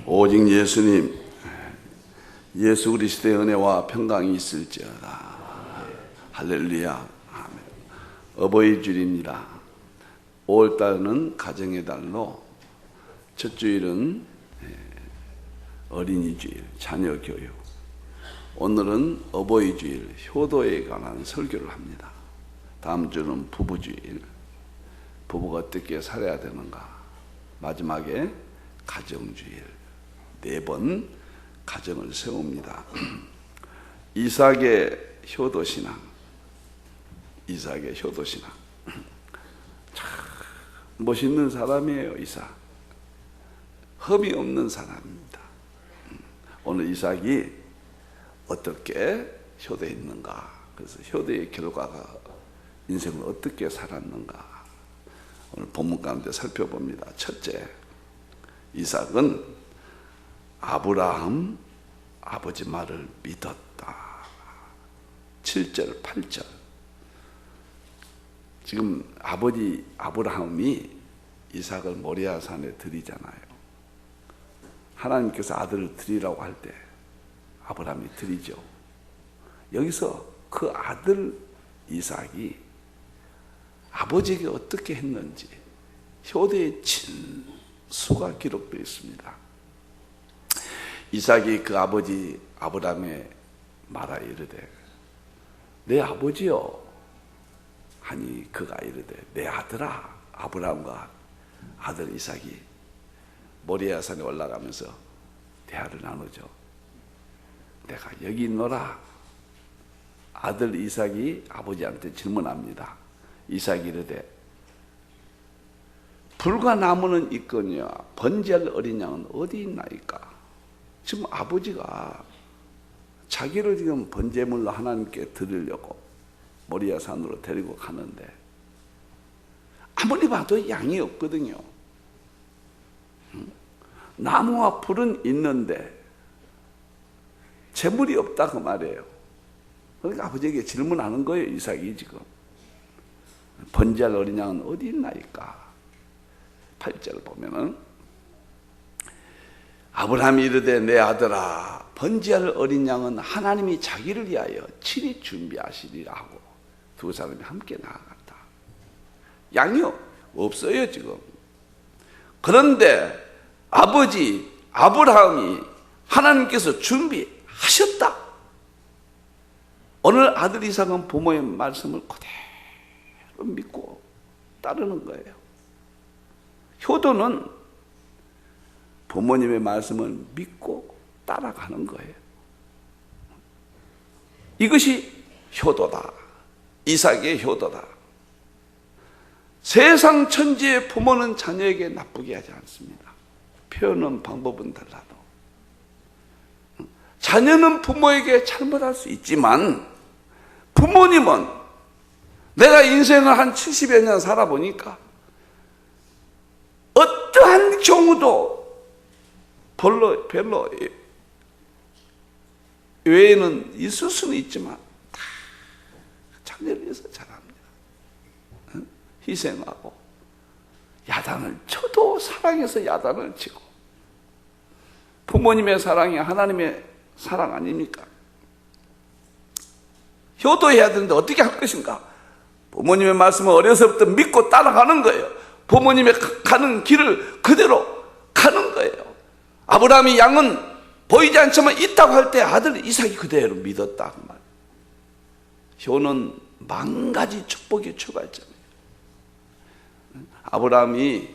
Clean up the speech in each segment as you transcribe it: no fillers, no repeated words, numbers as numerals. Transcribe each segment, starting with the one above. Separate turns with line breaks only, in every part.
오직 예수님, 예수 그리스도의 은혜와 평강이 있을지어다. 할렐루야. 아멘. 어버이 주일입니다. 5월달은 가정의 달로 첫 주일은 어린이 주일, 자녀 교육. 오늘은 어버이 주일, 효도에 관한 설교를 합니다. 다음 주는 부부 주일, 부부가 어떻게 살아야 되는가. 마지막에 가정 주일, 4번 가정을 세웁니다. 이삭의 효도신앙, 이삭의 효도신앙. 참 멋있는 사람이에요. 이삭 흠이 없는 사람입니다. 오늘 이삭이 어떻게 효도했는가, 그래서 효도의 결과가 인생을 어떻게 살았는가 오늘 본문 가운데 살펴봅니다. 첫째, 이삭은 아브라함 아버지 말을 믿었다. 7절 8절. 지금 아버지 아브라함이 이삭을 모리아산에 드리잖아요. 하나님께서 아들을 드리라고 할 때 아브라함이 드리죠. 여기서 그 아들 이삭이 아버지에게 어떻게 했는지 효도의 진수가 기록되어 있습니다. 이삭이 그 아버지 아브라함의 말하여 이르되 내 아버지여 하니 그가 이르되 내 아들아. 아브라함과 아들 이삭이 모리아산에 올라가면서 대화를 나누죠. 내가 여기 있노라. 아들 이삭이 아버지한테 질문합니다. 이삭이 이르되 불과 나무는 있거니와 번제할 어린 양은 어디 있나이까. 지금 아버지가 자기를 지금 번제물로 하나님께 드리려고 모리아산으로 데리고 가는데 아무리 봐도 양이 없거든요. 나무와 불은 있는데 재물이 없다 그 말이에요. 그러니까 아버지에게 질문하는 거예요. 이삭이 지금 번제할 어린 양은 어디 있나이까. 8절 보면은 아브라함이 이르되 내 아들아 번제할 어린 양은 하나님이 자기를 위하여 친히 준비하시리라 하고 두 사람이 함께 나아갔다. 양이 없어요 지금. 그런데 아버지 아브라함이 하나님께서 준비하셨다. 오늘 아들 이삭은 부모의 말씀을 그대로 믿고 따르는 거예요. 효도는 부모님의 말씀을 믿고 따라가는 거예요. 이것이 효도다. 이삭의 효도다. 세상 천지의 부모는 자녀에게 나쁘게 하지 않습니다. 표현은 방법은 달라도 자녀는 부모에게 잘못할 수 있지만 부모님은 내가 인생을 한 70여 년 살아보니까 어떠한 경우도 별로 외에는 있을 수는 있지만 다 자녀를 위해서 잘합니다. 희생하고 야단을 쳐도 사랑해서 야단을 치고. 부모님의 사랑이 하나님의 사랑 아닙니까? 효도해야 되는데 어떻게 할 것인가? 부모님의 말씀을 어려서부터 믿고 따라가는 거예요. 부모님의 가는 길을 그대로 가는 거예요. 아브라함이 양은 보이지 않지만 있다고 할 때 아들 이삭이 그대로 믿었다 그 말. 효는 10,000가지 축복의 출발점이에요. 아브라함이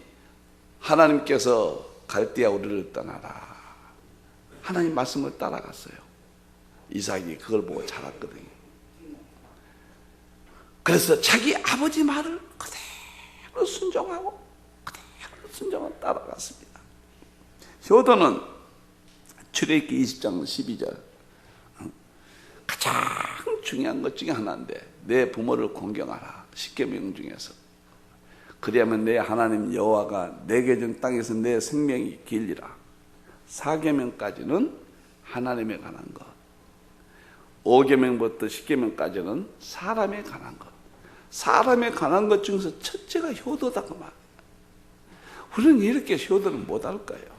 하나님께서 갈대아 우르를 떠나라. 하나님 말씀을 따라갔어요. 이삭이 그걸 보고 자랐거든요. 그래서 자기 아버지 말을 그대로 순종하고 그대로 순종을 따라갔습니다. 효도는 출애굽기 20장 12절 가장 중요한 것 중에 하나인데 내 부모를 공경하라. 10계명 중에서. 그리하면 내 하나님 여호와가 내게 준 땅에서 내 생명이 길리라. 4계명까지는 하나님에 관한 것, 5계명부터 10계명까지는 사람에 관한 것. 사람에 관한 것 중에서 첫째가 효도다 그 말. 우리는 이렇게 효도를 못할 거예요.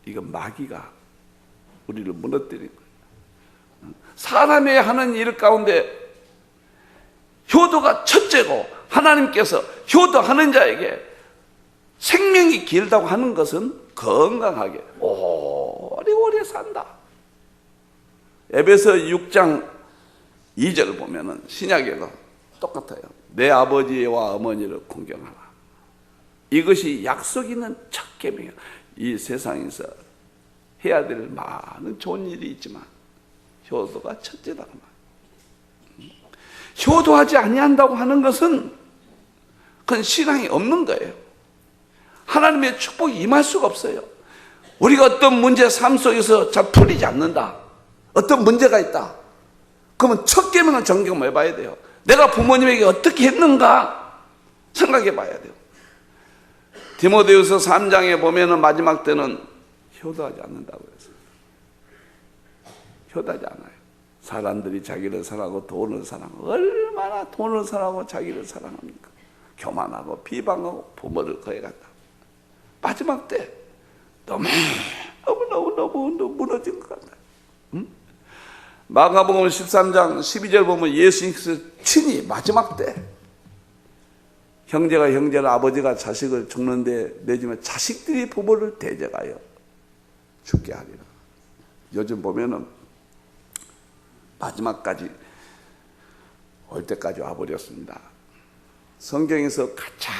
이거 마귀가 우리를 무너뜨린 거예요. 사람이 하는 일 가운데 효도가 첫째고, 하나님께서 효도하는 자에게 생명이 길다고 하는 것은 건강하게 오래오래 산다. 에베소 6장 2절 보면은 신약에도 똑같아요. 내 아버지와 어머니를 공경하라. 이것이 약속 있는 첫 계명이야. 이 세상에서 해야 될 많은 좋은 일이 있지만 효도가 첫째다. 효도하지 아니한다고 하는 것은 그건 신앙이 없는 거예요. 하나님의 축복이 임할 수가 없어요. 우리가 어떤 문제 삶 속에서 잘 풀리지 않는다, 어떤 문제가 있다, 그러면 첫 계명을 점검해 봐야 돼요. 내가 부모님에게 어떻게 했는가 생각해 봐야 돼요. 디모데후서 3장에 보면은 마지막 때는 효도하지 않는다고 했어요. 효도하지 않아요. 사람들이 자기를 사랑하고 돈을 사랑하고, 얼마나 돈을 사랑하고 자기를 사랑합니까? 교만하고 비방하고 부모를 거해간다. 마지막 때 너무 무너진 것 같아요. 응? 마가복음 13장 12절 보면 예수님께서 친히 마지막 때 형제가 형제를, 아버지가 자식을 죽는데 내지만 자식들이 부모를 대적하여 죽게 하리라. 요즘 보면은 마지막까지 올 때까지 와버렸습니다. 성경에서 가장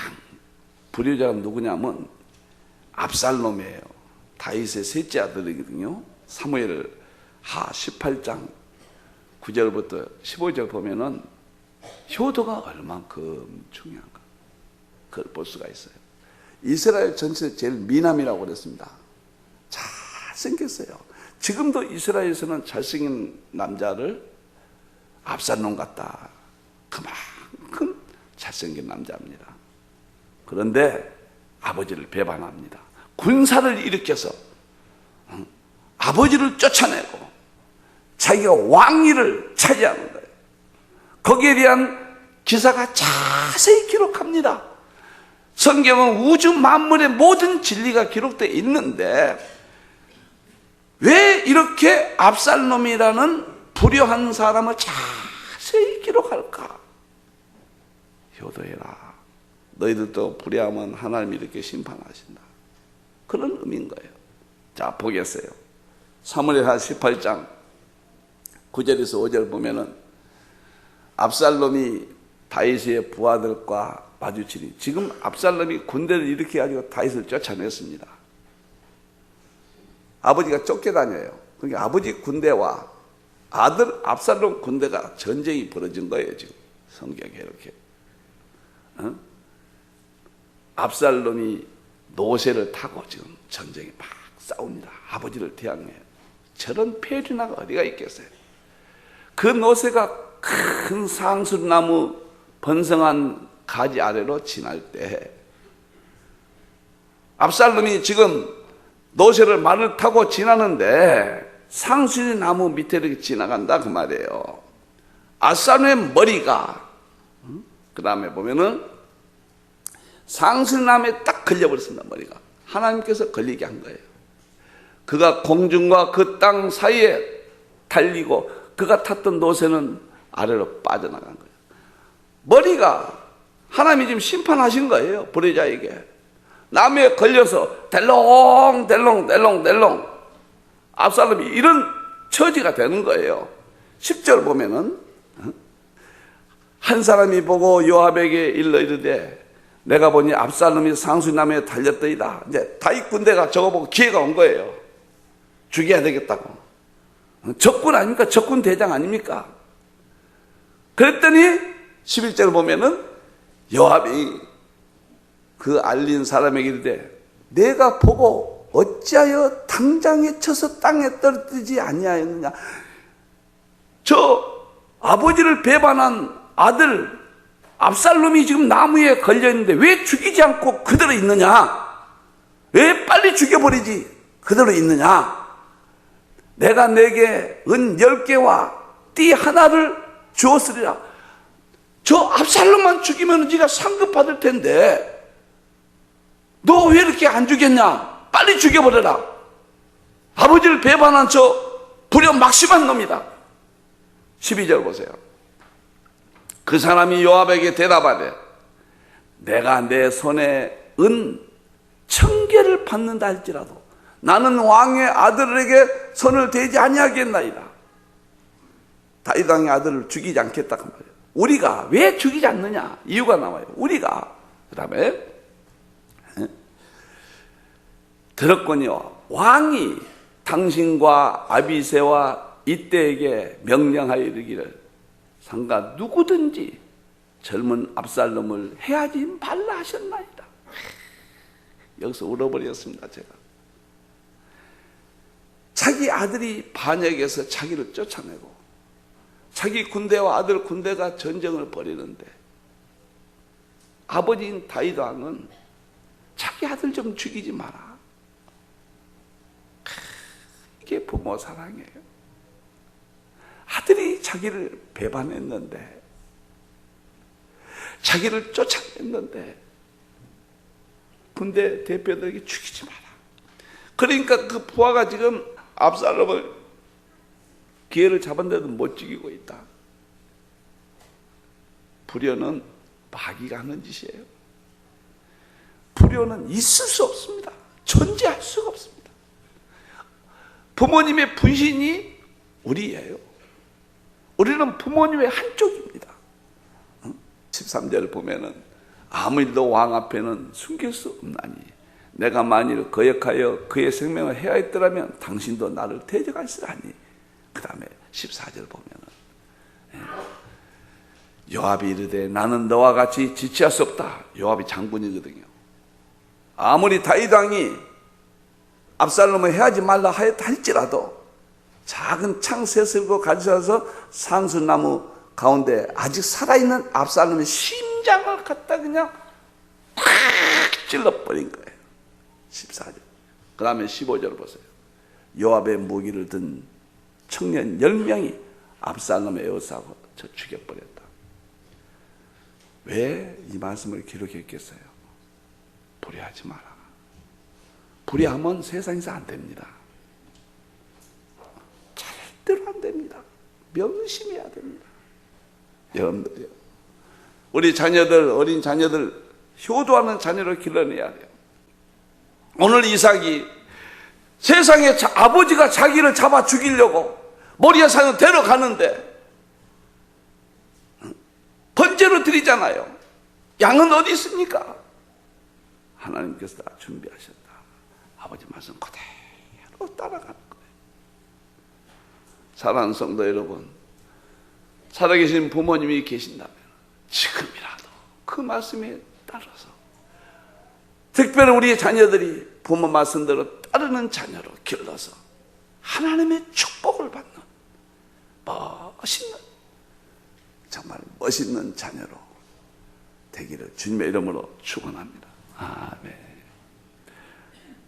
불효자가 누구냐면 압살롬이에요. 다윗의 셋째 아들이거든요. 사무엘 하 18장 9절부터 15절 보면은 효도가 얼만큼 중요한가 그걸 볼 수가 있어요. 이스라엘 전체에서 제일 미남이라고 그랬습니다. 잘생겼어요. 지금도 이스라엘에서는 잘생긴 남자를 압살롬 같다, 그만큼 잘생긴 남자입니다. 그런데 아버지를 배반합니다. 군사를 일으켜서 아버지를 쫓아내고 자기가 왕위를 차지하는 거예요. 거기에 대한 기사가 자세히 기록합니다. 성경은 우주 만물의 모든 진리가 기록되어 있는데 왜 이렇게 압살롬이라는 불효한 사람을 자세히 기록할까? 효도해라. 너희들도 불의하면 하나님이 이렇게 심판하신다. 그런 의미인 거예요. 자, 보겠어요. 사무엘하 18장 9절에서 5절 보면은 압살롬이 다윗의 부하들과 마주치니, 지금 압살롬이 군대를 일으켜가지고 다윗을 쫓아냈습니다. 아버지가 쫓겨다녀요. 그러니까 아버지 군대와 아들 압살롬 군대가 전쟁이 벌어진 거예요. 지금 성경에 이렇게. 압살롬이 노새를 타고 지금 전쟁에 막 싸웁니다. 아버지를 대항해요. 저런 폐륜화가 어디가 있겠어요. 그 노새가 큰 상술나무 번성한 가지 아래로 지날 때 압살롬이 지금 노새를 말을 타고 지나는데 상술나무 밑에 이렇게 지나간다 그 말이에요. 압살롬의 머리가 그 다음에 보면은 상술나무에 딱 걸려버렸습니다. 머리가 하나님께서 걸리게 한 거예요. 그가 공중과 그 땅 사이에 달리고 그가 탔던 노새는 아래로 빠져나간 거예요. 머리가 하나님이 지금 심판하신 거예요. 불의자에게 나무에 걸려서 델롱 압살롬이 이런 처지가 되는 거예요. 10절 보면은 한 사람이 보고 요압에게 일러 이르되 내가 보니 압살롬이 상수나무에 달렸더이다. 이제 다윗 군대가 저거 보고 기회가 온 거예요. 죽여야 되겠다고. 적군 아닙니까? 적군 대장 아닙니까? 그랬더니 11절 보면은 요압이 그 알린 사람에게 이르되 내가 보고 어찌하여 당장에 쳐서 땅에 떨어뜨리지 아니하였느냐. 저 아버지를 배반한 아들 압살롬이 지금 나무에 걸려있는데 왜 죽이지 않고 그대로 있느냐? 왜 빨리 죽여버리지 그대로 있느냐? 내가 내게 은 10개와 띠 하나를 주었으리라. 저 압살롬만 죽이면 네가 상급 받을 텐데 너 왜 이렇게 안 죽였냐? 빨리 죽여버려라. 아버지를 배반한 저 불효 막심한 놈이다. 12절 보세요. 그 사람이 요압에게 대답하되 내가 내 손에 은 1000개를 받는다 할지라도 나는 왕의 아들에게 손을 대지 아니하겠나이다. 다윗 왕의 아들을 죽이지 않겠다 그 말이에요. 우리가 왜 죽이지 않느냐 이유가 나와요. 우리가 그 다음에 들었거니와 왕이 당신과 아비새와 이때에게 명령하여 이르기를 상가 누구든지 젊은 압살롬을 해하지 말라 하셨나이다. 여기서 울어버렸습니다. 제가 자기 아들이 반역에서 자기를 쫓아내고 자기 군대와 아들 군대가 전쟁을 벌이는데 아버지인 다윗 왕은 자기 아들 좀 죽이지 마라. 이게 부모 사랑이에요. 아들이 자기를 배반했는데 자기를 쫓아냈는데 군대 대표들에게 죽이지 마라. 그러니까 그 부하가 지금 압살롬을 기회를 잡았는데도 못 죽이고 있다. 불효는 마귀가 하는 짓이에요. 불효는 있을 수 없습니다. 존재할 수가 없습니다. 부모님의 분신이 우리예요. 우리는 부모님의 한쪽입니다. 13절 보면은 아무 일도 왕 앞에는 숨길 수 없나니 내가 만일 거역하여 그의 생명을 해하였더라면 당신도 나를 대적하시라니. 그 다음에 14절 보면은 요압이 이르되 나는 너와 같이 지체할 수 없다. 요압이 장군이거든요. 아무리 다윗 왕이 압살롬을 해하지 말라 하였다 할지라도 작은 창 셋을 가져와서 상수나무 가운데 아직 살아있는 압살롬의 심장을 갖다 그냥 팍 찔러버린 거예요. 14절. 그 다음에 15절 보세요. 요압의 무기를 든 청년 10명이 압살롬의 에워싸고 저 죽여버렸다. 왜 이 말씀을 기록했겠어요? 불의하지 마라. 불의하면 세상에서 안 됩니다. 절대로 안 됩니다. 명심해야 됩니다. 여러분들이요. 우리 자녀들, 어린 자녀들, 효도하는 자녀를 길러내야 돼요. 오늘 이삭이 세상에 아버지가 자기를 잡아 죽이려고 모리아산을 데려가는데 번제로 드리잖아요. 양은 어디 있습니까? 하나님께서 다 준비하셨다. 아버지 말씀 그대로 따라가는 거예요. 사랑하는 성도 여러분, 살아계신 부모님이 계신다면 지금이라도 그 말씀에 따라서 특별히 우리의 자녀들이 부모 말씀대로 따르는 자녀로 길러서 하나님의 축복을 받는 멋있는, 정말 멋있는 자녀로 되기를 주님의 이름으로 축원합니다. 아멘.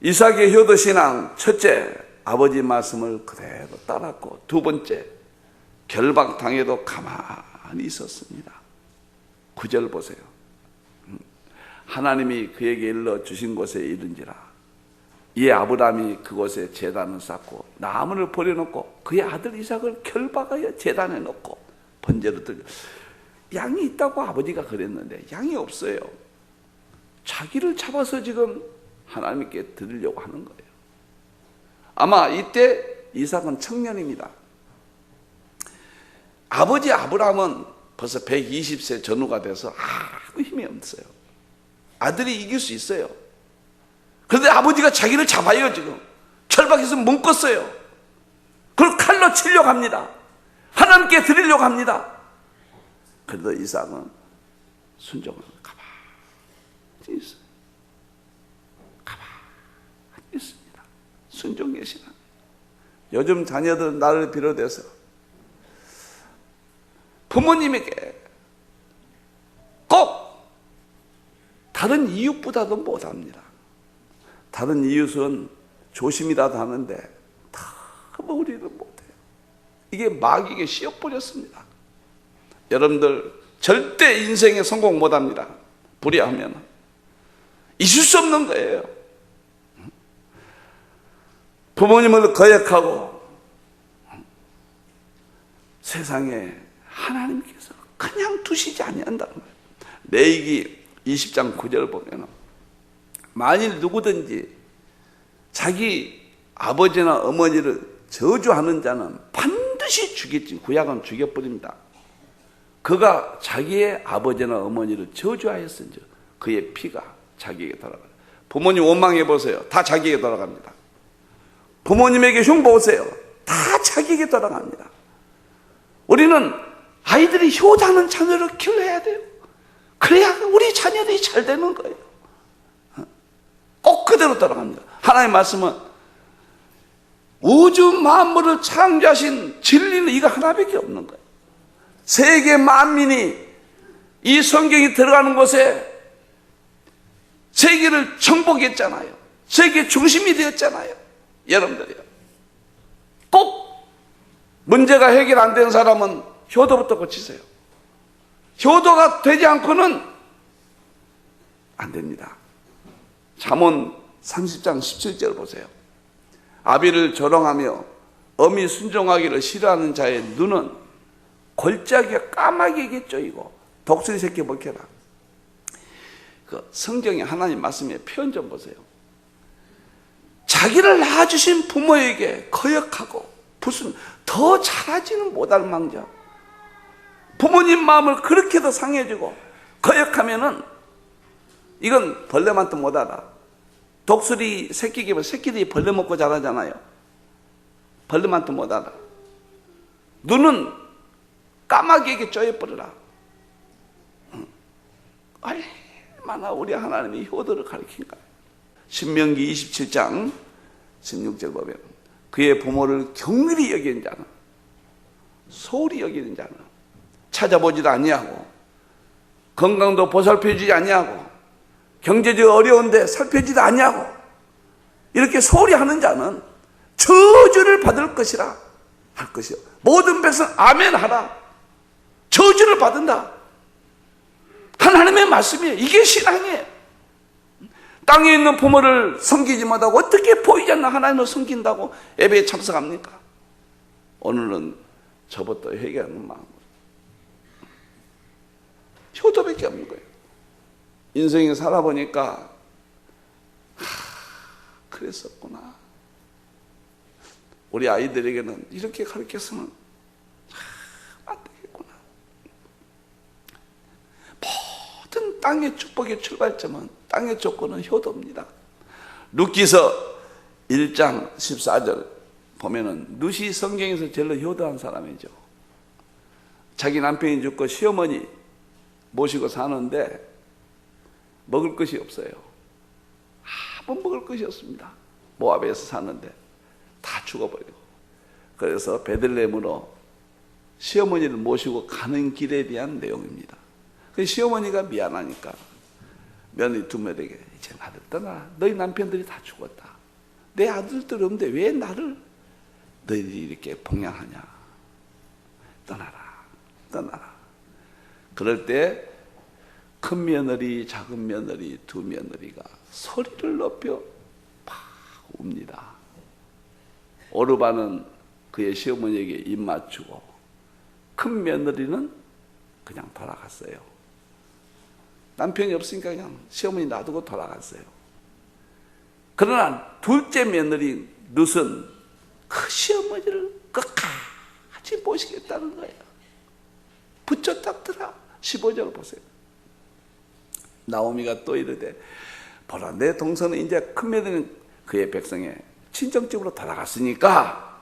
이삭의 효도신앙, 첫째, 아버지 말씀을 그대로 따랐고, 두 번째, 결박당해도 가만히 있었습니다. 9절 보세요. 하나님이 그에게 일러 주신 곳에 이른지라 이에 아브라함이 그곳에 제단을 쌓고 나무를 버려놓고 그의 아들 이삭을 결박하여 제단에 놓고 번제로 드려. 양이 있다고 아버지가 그랬는데 양이 없어요. 자기를 잡아서 지금 하나님께 드리려고 하는 거예요. 아마 이때 이삭은 청년입니다. 아버지 아브라함은 벌써 120세 전후가 돼서 아무 힘이 없어요. 아들이 이길 수 있어요. 그런데 아버지가 자기를 잡아요. 지금 철박해서 묶었어요. 그걸 칼로 치려고 합니다. 하나님께 드리려고 합니다. 그래도 이삭은 순종을 가만히 있어요. 가만히 있습니다. 순종의 시간. 요즘 자녀들은 나를 비롯해서 부모님에게 꼭 다른 이웃보다도 못합니다. 다른 이웃은 조심이라도 하는데 너무 우리는 못해요. 이게 마귀에게 씌어버렸습니다. 여러분들 절대 인생에 성공 못합니다. 불의하면 있을 수 없는 거예요. 부모님을 거역하고 세상에 하나님께서 그냥 두시지 아니한다는 거예요. 레위기 20장 9절 보면 만일 누구든지 자기 아버지나 어머니를 저주하는 자는 반드시 죽겠지. 구약은 죽여버립니다. 그가 자기의 아버지나 어머니를 저주하였은즉 그의 피가 자기에게 돌아가요. 부모님 원망해 보세요. 다 자기에게 돌아갑니다. 부모님에게 흉보세요. 다 자기에게 돌아갑니다. 우리는 아이들이 효도하는 자녀를 길러야 돼요. 그래야 우리 자녀들이 잘 되는 거예요. 꼭 그대로 돌아갑니다. 하나님의 말씀은 우주 만물을 창조하신 진리는 이거 하나밖에 없는 거예요. 세계 만민이 이 성경이 들어가는 곳에 세계를 정복했잖아요. 세계 중심이 되었잖아요. 여러분들이요. 꼭 문제가 해결 안 된 사람은 효도부터 고치세요. 효도가 되지 않고는 안 됩니다. 잠언 30장 17절 보세요. 아비를 조롱하며 어미 순종하기를 싫어하는 자의 눈은 골짜기가 까마귀에게 쪼이고 독수리 새끼 먹혀라. 그 성경에 하나님 말씀의 표현 좀 보세요. 자기를 낳아주신 부모에게 거역하고 무슨 더 잘하지는 못할 망정 부모님 마음을 그렇게도 상해주고 거역하면은 이건 벌레만도 못 알아. 독수리 새끼기 새끼들이 벌레 먹고 자라잖아요. 벌레만도 못 알아. 눈은 까마귀에게 쪼여버려라. 얼마나 우리 하나님이 효도를 가르친가. 신명기 27장 16절 보면 그의 부모를 경휼히 여기는 자는 소홀히 여기는 자는 찾아보지도 아니하고 건강도 보살펴주지 아니하고 경제적 어려운데 살펴주지도 아니하고 이렇게 소홀히 하는 자는 저주를 받을 것이라 할 것이요. 모든 백성 아멘 하라. 저주를 받는다. 하나님의 말씀이에요. 이게 신앙이에요. 땅에 있는 부모를 섬기지 못하고 어떻게 보이지 않는 하나님을 섬긴다고 예배에 참석합니까? 오늘은 저부터 회개하는 마음으로 효도밖에 없는 거예요. 인생에 살아보니까 그랬었구나. 우리 아이들에게는 이렇게 가르쳐서는 안 되겠구나. 모든 땅의 축복의 출발점은 땅의 조건은 효도입니다. 룻기서 1장 14절 보면은 룻이 성경에서 제일 효도한 사람이죠. 자기 남편이 죽고 시어머니 모시고 사는데 먹을 것이 없어요. 아무 먹을 것이 없습니다. 모압에서 사는데 다 죽어버리고. 그래서 베들레헴으로 시어머니를 모시고 가는 길에 대한 내용입니다. 그 시어머니가 미안하니까 며느리 두 명에게 이제 나를 떠나. 너희 남편들이 다 죽었다. 내 아들들 없는데 왜 나를 너희들이 이렇게 봉양하냐. 떠나라. 떠나라. 그럴 때 큰 며느리, 작은 며느리, 두 며느리가 소리를 높여 팍 웁니다. 오르반은 그의 시어머니에게 입 맞추고 큰 며느리는 그냥 돌아갔어요. 남편이 없으니까 그냥 시어머니 놔두고 돌아갔어요. 그러나 둘째 며느리 룻은 그 시어머니를 끝까지 모시겠다는 거예요. 붙잡더라. 15절 보세요. 나오미가 또 이르되 보라 내 동서는 이제 큰 며느리는 그의 백성의 친정집으로 돌아갔으니까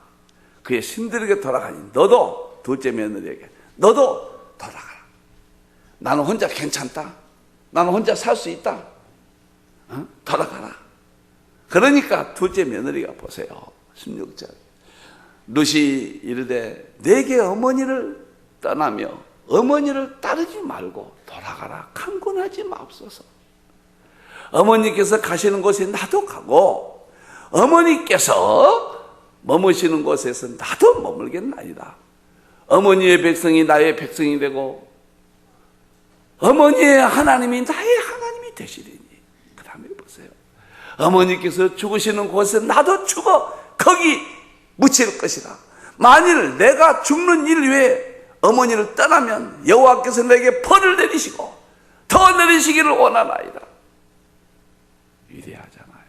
그의 신들에게 돌아가니 너도 둘째 며느리에게 너도 돌아가라. 나는 혼자 괜찮다. 나는 혼자 살 수 있다. 돌아가라. 그러니까 둘째 며느리가 보세요. 16절 룻이 이르되 내게 어머니를 떠나며 어머니를 따르지 말고 돌아가라. 강권하지 마옵소서. 어머니께서 가시는 곳에 나도 가고 어머니께서 머무시는 곳에서 나도 머물겠나이다. 어머니의 백성이 나의 백성이 되고 어머니의 하나님이 나의 하나님이 되시리니. 그 다음에 보세요. 어머니께서 죽으시는 곳에 나도 죽어 거기 묻힐 것이라. 만일 내가 죽는 일 외에 어머니를 떠나면 여호와께서 내게 벌을 내리시고 더 내리시기를 원하나이다. 위대하잖아요.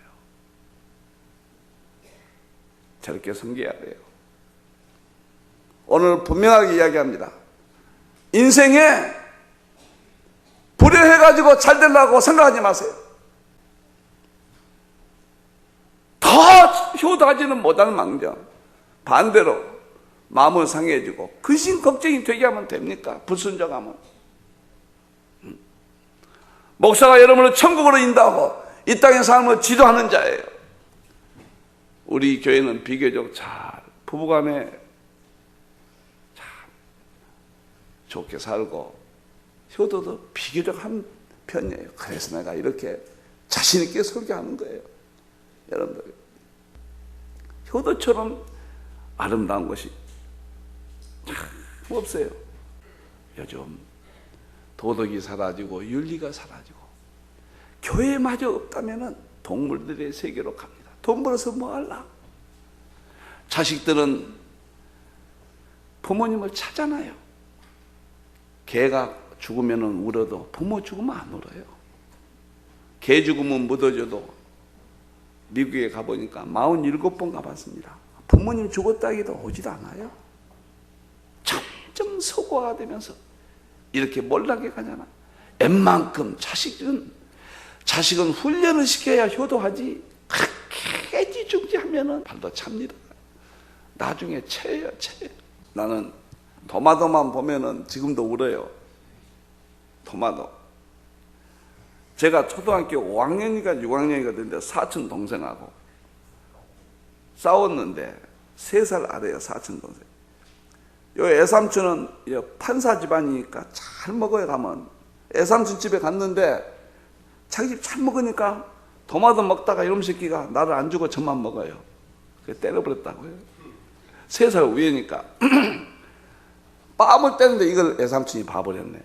저렇게 섬겨야 돼요. 오늘 분명하게 이야기합니다. 인생에 불효해가지고 잘 되려고 생각하지 마세요. 다 효도하지는 못하는 망정, 반대로 마음을 상해지고 근심 걱정이 되게 하면 됩니까? 불순종하면. 목사가 여러분을 천국으로 인도하고 이 땅의 삶을 지도하는 자예요. 우리 교회는 비교적 잘 부부간에 참 좋게 살고 효도도 비교적 한 편이에요. 그래서 내가 이렇게 자신 있게 설교하는 거예요. 여러분들, 효도처럼 아름다운 것이 참 없어요. 요즘 도덕이 사라지고 윤리가 사라지고 교회마저 없다면 동물들의 세계로 갑니다. 돈 벌어서 뭐 할라? 자식들은 부모님을 찾잖아요. 개가 죽으면 울어도 부모 죽으면 안 울어요. 개 죽으면 묻어줘도 미국에 가보니까 47번 가봤습니다. 부모님 죽었다 하기도 오지도 않아요. 점점 서구화가 되면서 이렇게 몰락해 가잖아. 웬만큼 자식은 훈련을 시켜야 효도하지. 그렇게 애지중지하면 발도 찹니다. 나중에 채예요, 채. 나는 도마도만 보면은 지금도 울어요. 도마도. 제가 초등학교 5학년인가 6학년인가 됐는데 사촌 동생하고 싸웠는데 3살 아래요, 사촌 동생. 요 애삼촌은 판사 집안이니까 잘 먹어야 가면 애삼촌 집에 갔는데 자기 집 잘 먹으니까 도마도 먹다가 이놈 새끼가 나를 안 주고 저만 먹어요. 그래서 때려버렸다고요. 3살 위에니까. 뺨을 때는데 이걸 애삼촌이 봐버렸네.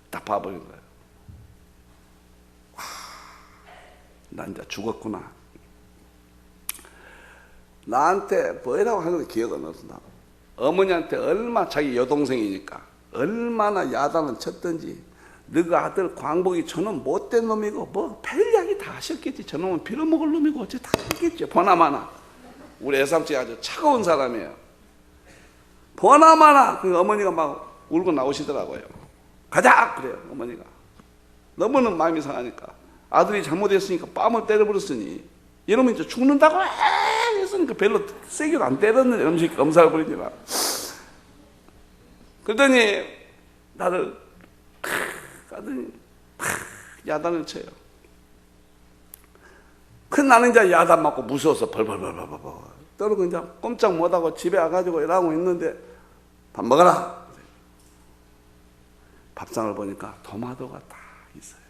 딱 봐버린 거예요. 와, 나 이제 죽었구나. 나한테 뭐라고 하는지 기억은 없어. 어머니한테 얼마, 자기 여동생이니까 얼마나 야단을 쳤던지, 너가 아들 광복이 저놈 못된 놈이고 뭐 별이야기 다 하셨겠지. 저놈은 빌어먹을 놈이고 어째 다 했겠죠. 보나마나 우리 애삼촌이 아주 차가운 사람이에요. 보나마나 그 어머니가 막 울고 나오시더라고요. 가자 그래요. 어머니가 너무는 마음이 상하니까 아들이 잘못했으니까 뺨을 때려버렸으니 이러면 이제 죽는다고 했으니까 별로 세게 안 때렸는데 음식 검사를 버리니까. 그러더니 나를 가더니 야단을 쳐요. 그 나는 이제 야단 맞고 무서워서 벌벌벌벌벌 떨고 이제 꼼짝 못하고 집에 와가지고 일하고 있는데 밥 먹어라. 밥상을 보니까 토마토가 딱 있어요.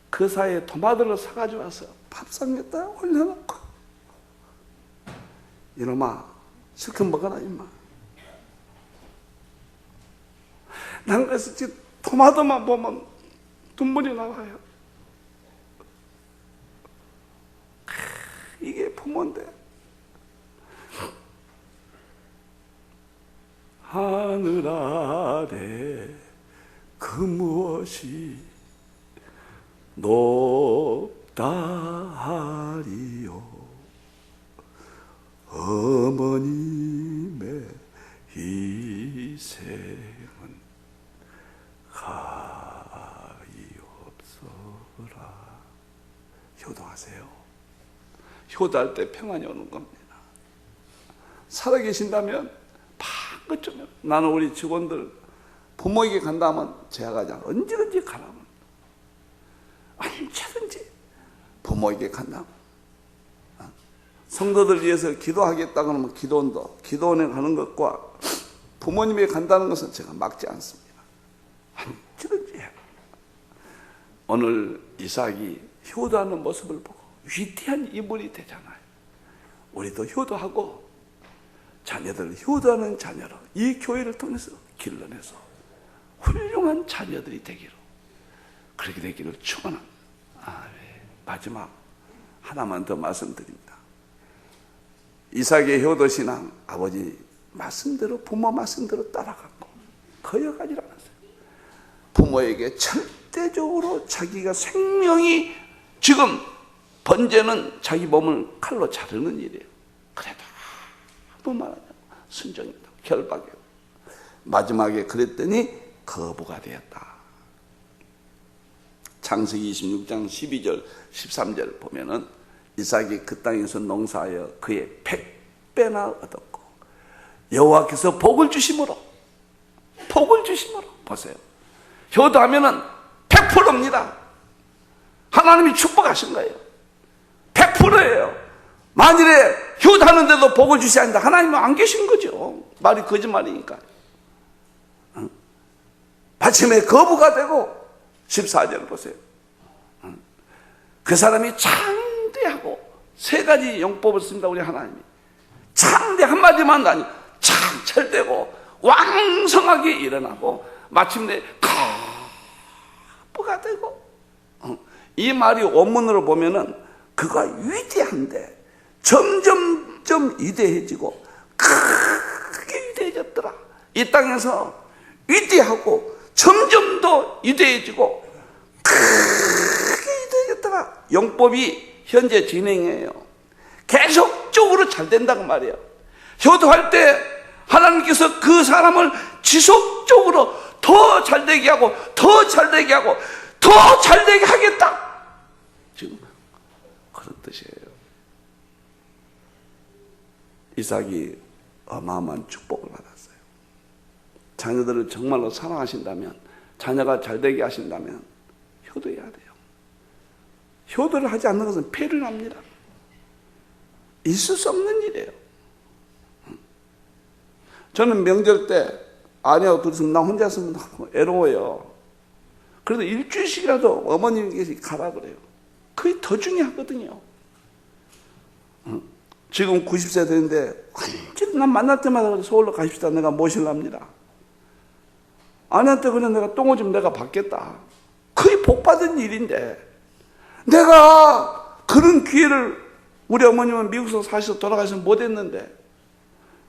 그 사이에 토마토를 사가지고 와서 밥상에다 올려놓고, 이놈아 실컷 먹어라 임마. 난 그래서 지금 토마토만 보면 눈물이 나와요. 이게 부모인데. 하늘 아래 그 무엇이 높다 하리요. 어머님의 희생은 가이없어라. 효도하세요. 효도할 때 평안이 오는 겁니다. 살아계신다면 반것쯤, 나는 우리 직원들 부모에게 간다면 제가 가자. 언제든지 가라면 언제든지 부모에게 간다면. 성도들 위해서 기도하겠다 그러면 기도원도, 기도원에 가는 것과 부모님에게 간다는 것은 제가 막지 않습니다. 언제든지 해요. 오늘 이삭이 효도하는 모습을 보고 위대한 인물이 되잖아요. 우리도 효도하고 자녀들을 효도하는 자녀로 이 교회를 통해서 길러내서 훌륭한 자녀들이 되기로, 그렇게 되기를 축원합니다. 아멘. 마지막 하나만 더 말씀드립니다. 이삭의 효도신앙, 아버지 말씀대로, 부모 말씀대로 따라갔고 거역하지 않았어요. 부모에게 절대적으로 자기가 생명이 지금 번제는 자기 몸을 칼로 자르는 일이에요. 그래도 아무 말 안 하고 순종했다. 결박이에요. 마지막에 그랬더니 거부가 되었다. 창세기 26장 12절 13절 보면은 이삭이 그 땅에서 농사하여 그의 100배나 얻었고 여호와께서 복을 주심으로 보세요. 효도하면은 100%입니다. 하나님이 축복하신 거예요. 100%예요. 만일에 효도하는데도 복을 주시 않는다, 하나님은 안 계신 거죠. 말이 거짓말이니까. 마침에 거부가 되고 14절 보세요. 그 사람이 창대하고 세 가지 용법을 씁니다. 우리 하나님이 창대 한마디만 아니 창철되고 왕성하게 일어나고 마침내 거부가 되고, 이 말이 원문으로 보면은 그가 위대한데 점점점 위대해지고 크게 위대해졌더라. 이 땅에서 위대하고 점점 더 위대해지고 크게 위대해졌더라. 용법이 현재 진행해요. 계속적으로 잘 된다고 말이에요. 효도할 때 하나님께서 그 사람을 지속적으로 더 잘되게 하고 더 잘되게 하고 더 잘되게 하겠다. 지금 그런 뜻이에요. 이삭이 어마어마한 축복을 받았어요. 자녀들을 정말로 사랑하신다면, 자녀가 잘되게 하신다면 효도해야 돼요. 효도를 하지 않는 것은 폐를 합니다. 있을 수 없는 일이에요. 저는 명절 때 아내하고 둘이서 나 혼자 있으면 너무 애로워요. 그래도 일주일씩이라도 어머님께서 가라 그래요. 그게 더 중요하거든요. 지금 90세 되는데 완전히 난 만날 때마다 서울로 가십시다. 내가 모실랍니다. 아내한테 그냥 내가 똥오줌 내가 받겠다. 그게 복받은 일인데 내가 그런 기회를, 우리 어머님은 미국에서 사셔서 돌아가셔서 못했는데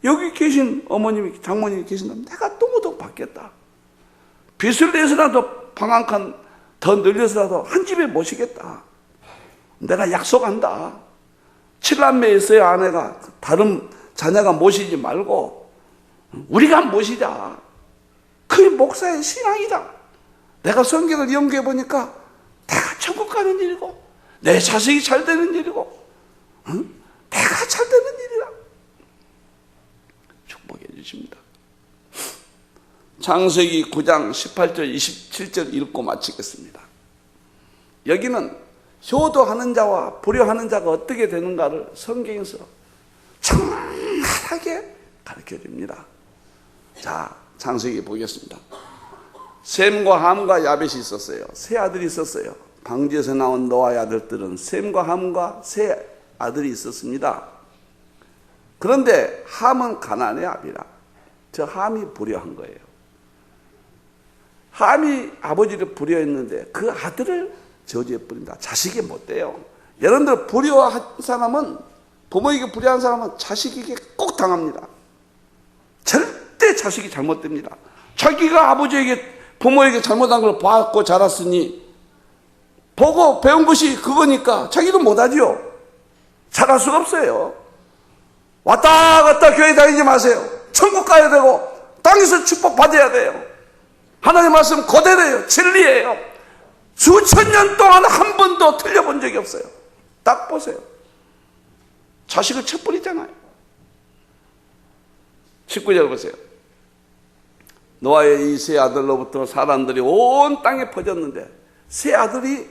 여기 계신 어머님이, 장모님이 계신다면 내가 똥오줌 받겠다. 빚을 내서라도 방 한 칸 더 늘려서라도 한 집에 모시겠다. 내가 약속한다. 7남매 있어요. 아내가 다른 자녀가 모시지 말고 우리가 모시자. 그게 목사의 신앙이다. 내가 성경을 연구해 보니까 내가 천국 가는 일이고 내 자식이 잘 되는 일이고 내가 잘 되는 일이다. 축복해 주십니다. 창세기 9장 18절 27절 읽고 마치겠습니다. 여기는 효도하는 자와 불효하는 자가 어떻게 되는가를 성경에서 정확하게 가르쳐 줍니다. 자, 창세기 보겠습니다. 셈과 함과 야벳이 있었어요. 세 아들이 있었어요. 방주에서 나온 노아의 아들들은 셈과 함과 세 아들이 있었습니다. 그런데 함은 가나안의 아비라. 저 함이 불효한 거예요. 함이 아버지를 불효했는데 그 아들을 저주해 버린다. 자식이 못 돼요. 여러분들 불효한 사람은, 부모에게 불효한 사람은 자식에게 꼭 당합니다. 절대 자식이 잘못됩니다. 자기가 아버지에게, 부모에게 잘못한 걸 봤고 자랐으니 보고 배운 것이 그거니까 자기도 못하지요. 잘할 수가 없어요. 왔다 갔다 교회 다니지 마세요. 천국 가야 되고 땅에서 축복 받아야 돼요. 하나님 말씀 그대로예요. 진리예요. 수천 년 동안 한 번도 틀려본 적이 없어요. 딱 보세요. 자식을 쳐버리잖아요. 19절 보세요. 노아의 이 세 아들로부터 사람들이 온 땅에 퍼졌는데, 세 아들이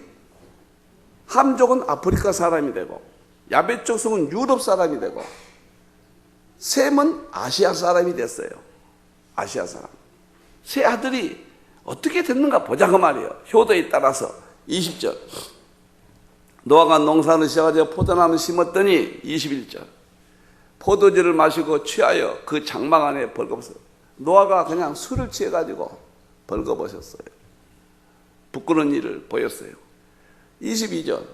함족은 아프리카 사람이 되고 야벳 족속은 유럽 사람이 되고 셈은 아시아 사람이 됐어요. 아시아 사람. 세 아들이 어떻게 됐는가 보자고 말이에요. 효도에 따라서. 20절. 노아가 농사를 시작하여 포도나무 심었더니 21절. 포도주를 마시고 취하여 그 장막 안에 벌거벗어요. 노아가 그냥 술을 취해가지고 벌거벗었어요. 부끄러운 일을 보였어요. 22절.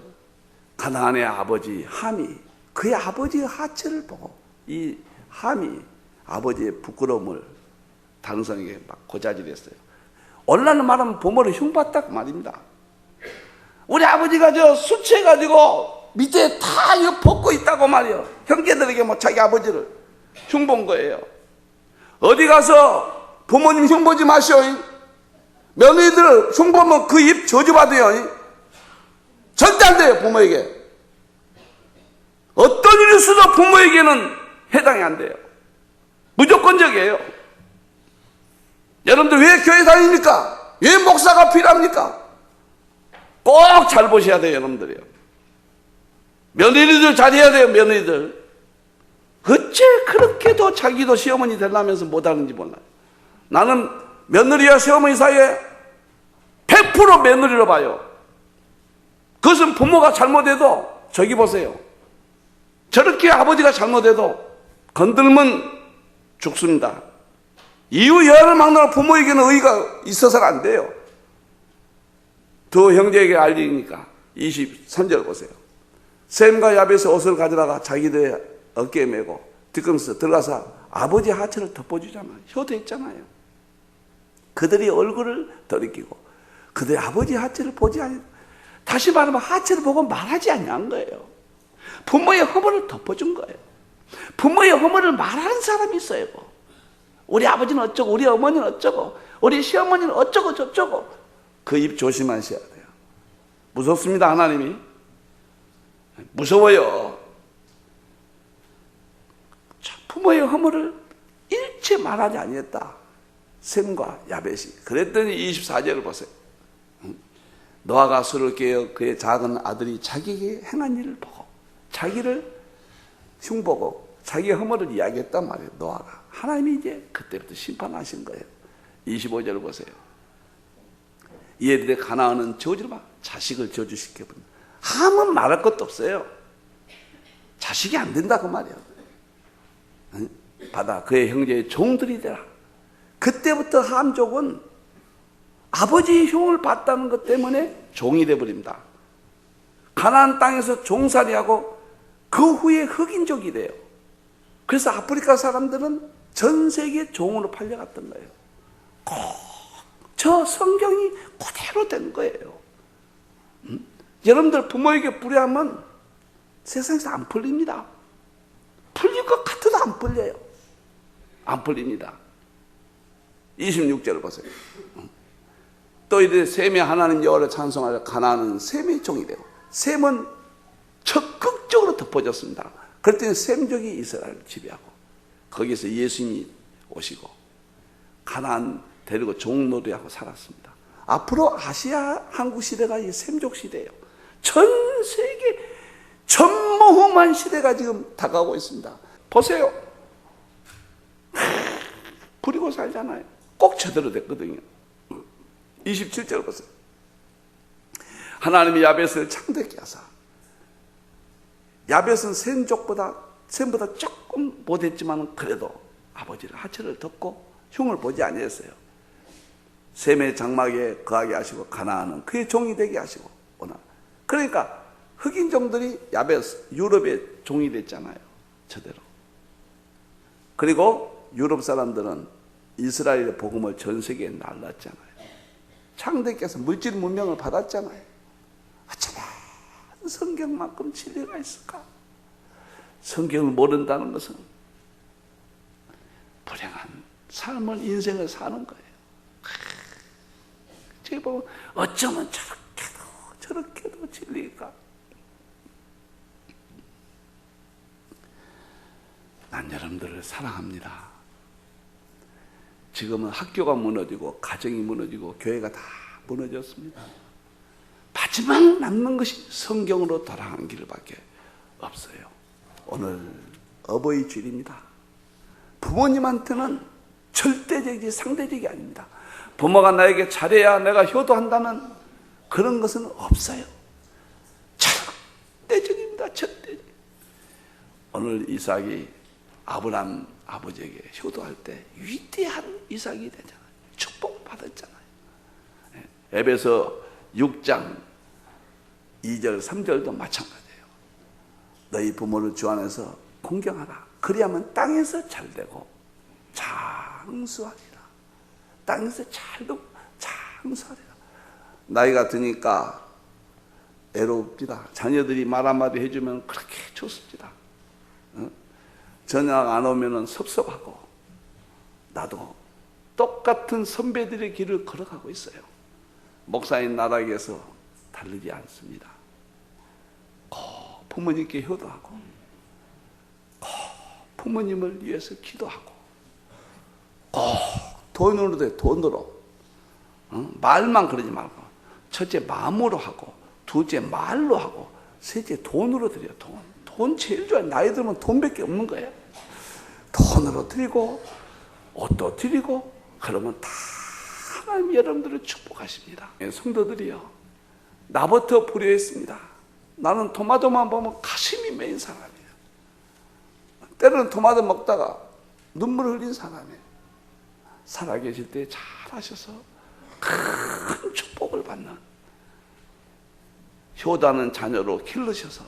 가나안의 아버지 함이 그의 아버지의 하체를 보고 이 함이 아버지의 부끄러움을 다른 사람에게 막 고자질했어요. 오늘날로 말하면 부모를 흉봤다 그 말입니다. 우리 아버지가 저 술 취해가지고 밑에 다 이거 벗고 있다고 말이요. 형제들에게 뭐 자기 아버지를 흉본 거예요. 어디 가서 부모님 흉보지 마시오. 며느리들 흉보면 그 입 저주받아요. 절대 안 돼요, 부모에게. 어떤 일이 있어도 부모에게는 해당이 안 돼요. 무조건적이에요. 여러분들 왜 교회 다닙니까? 왜 목사가 필요합니까? 꼭 잘 보셔야 돼요, 여러분들이요. 며느리들 잘해야 돼요, 며느리들. 어째 그렇게도 자기도 시어머니 되려면서 못하는지 몰라요. 나는 며느리와 시어머니 사이에 100% 며느리로 봐요. 그것은 부모가 잘못해도 저기 보세요. 저렇게 아버지가 잘못해도 건들면 죽습니다. 이유 여하를 막는 부모에게는 의의가 있어서는 안 돼요. 두 형제에게 알리니까 23절 보세요. 셈과 야벳의 옷을 가져다가 자기들의 어깨에 메고 뒤꿈치 들어가서 아버지 하체를 덮어주잖아요. 효도했잖아요. 그들이 얼굴을 들이키고 그들의 아버지 하체를 보지 않고, 다시 말하면 하체를 보고 말하지 않는 거예요. 부모의 허물을 덮어준 거예요. 부모의 허물을 말하는 사람이 있어요. 우리 아버지는 어쩌고 우리 어머니는 어쩌고 우리 시어머니는 어쩌고 저쩌고. 그 입 조심하셔야 돼요. 무섭습니다. 하나님이 무서워요. 부모의 허물을 일체 말하지 아니했다. 셈과 야벳이. 그랬더니 24절을 보세요. 노아가 술을 깨어 그의 작은 아들이 자기에게 행한 일을 보고 자기를 흉보고 자기의 허물을 이야기했단 말이에요. 노아가. 하나님이 이제 그때부터 심판하신 거예요. 25절을 보세요. 이에 가나안은 저주를 막 자식을 저주시켜버린. 함은 말할 것도 없어요. 자식이 안 된다 그 말이에요. 받아 그의 형제의 종들이 되라. 그때부터 함족은 아버지의 흉을 봤다는 것 때문에 종이 되어버립니다. 가나안 땅에서 종살이하고 그 후에 흑인족이 돼요. 그래서 아프리카 사람들은 전 세계 종으로 팔려갔던 거예요. 꼭 저 성경이 그대로 된 거예요. 여러분들 부모에게 불의하면 세상에서 안 풀립니다. 풀릴 것 같아도 안 풀려요. 안 풀립니다. 26절을 보세요. 또 이제 셈의 하나님 여호와를 찬송하려 가나안은 셈의 종이 되고 셈은 적극적으로 덮어졌습니다. 그랬더니 셈족이 이스라엘을 지배하고 거기서 예수님이 오시고 가나안 데리고 종놀이하고 살았습니다. 앞으로 아시아 한국 시대가 이 셈족 시대예요. 전 세계 전무후무한 시대가 지금 다가오고 있습니다. 보세요. 부리고 살잖아요. 꼭 제대로 됐거든요. 27절 보세요. 하나님이 야벳을 창대케 하사. 야벳은 셈보다 조금 못했지만 그래도 아버지를 하체를 덮고 흉을 보지 아니했어요. 셈의 장막에 거하게 하시고 가나안은 그의 종이 되게 하시고 오나. 그러니까 흑인 종들이 야벳 유럽의 종이 됐잖아요. 저대로. 그리고 유럽 사람들은 이스라엘의 복음을 전 세계에 날랐잖아요. 창대께서 물질 문명을 받았잖아요. 어쩌면 성경만큼 진리가 있을까? 성경을 모른다는 것은 불행한 삶을 인생을 사는 거예요. 제가 보면 어쩌면 저렇게도 진리가. 난 여러분들을 사랑합니다. 지금은 학교가 무너지고 가정이 무너지고 교회가 다 무너졌습니다. 마지막 남는 것이 성경으로 돌아가는 길밖에 없어요. 오늘 어버이 주일입니다. 부모님한테는 절대적이지 상대적이 아닙니다. 부모가 나에게 잘해야 내가 효도한다는 그런 것은 없어요. 절대적입니다. 절대적. 오늘 이삭이 아브람 아버지에게 효도할 때 위대한 이삭이 되잖아요. 축복받았잖아요. 에베소 6장 2절 3절도 마찬가지예요. 너희 부모를 주 안에서 공경하라. 그리하면 땅에서 잘되고 장수하리라. 땅에서 잘되고 장수하리라. 나이가 드니까 애롭습니다. 자녀들이 말 한마디 해주면 그렇게 좋습니다. 저녁 안 오면 섭섭하고, 나도 똑같은 선배들의 길을 걸어가고 있어요. 목사인 나락에서 다르지 않습니다. 부모님께 효도하고, 부모님을 위해서 기도하고, 돈으로 돼, 돈으로. 말만 그러지 말고, 첫째 마음으로 하고, 둘째 말로 하고, 셋째 돈으로 드려. 돈 제일 좋아요. 나이 들면 돈밖에 없는 거예요. 돈으로 드리고, 옷도 드리고, 그러면 다 하나님 여러분들을 축복하십니다. 성도들이요, 나부터 불효했습니다. 나는 토마토만 보면 가슴이 메인 사람이에요. 때로는 토마토 먹다가 눈물 흘린 사람이에요. 살아계실 때 잘하셔서 큰 축복을 받는, 효도하는 자녀로 길러셔서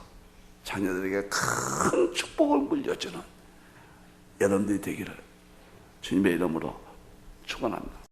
자녀들에게 큰 축복을 물려주는 여러분들이 되기를 주님의 이름으로 축원합니다.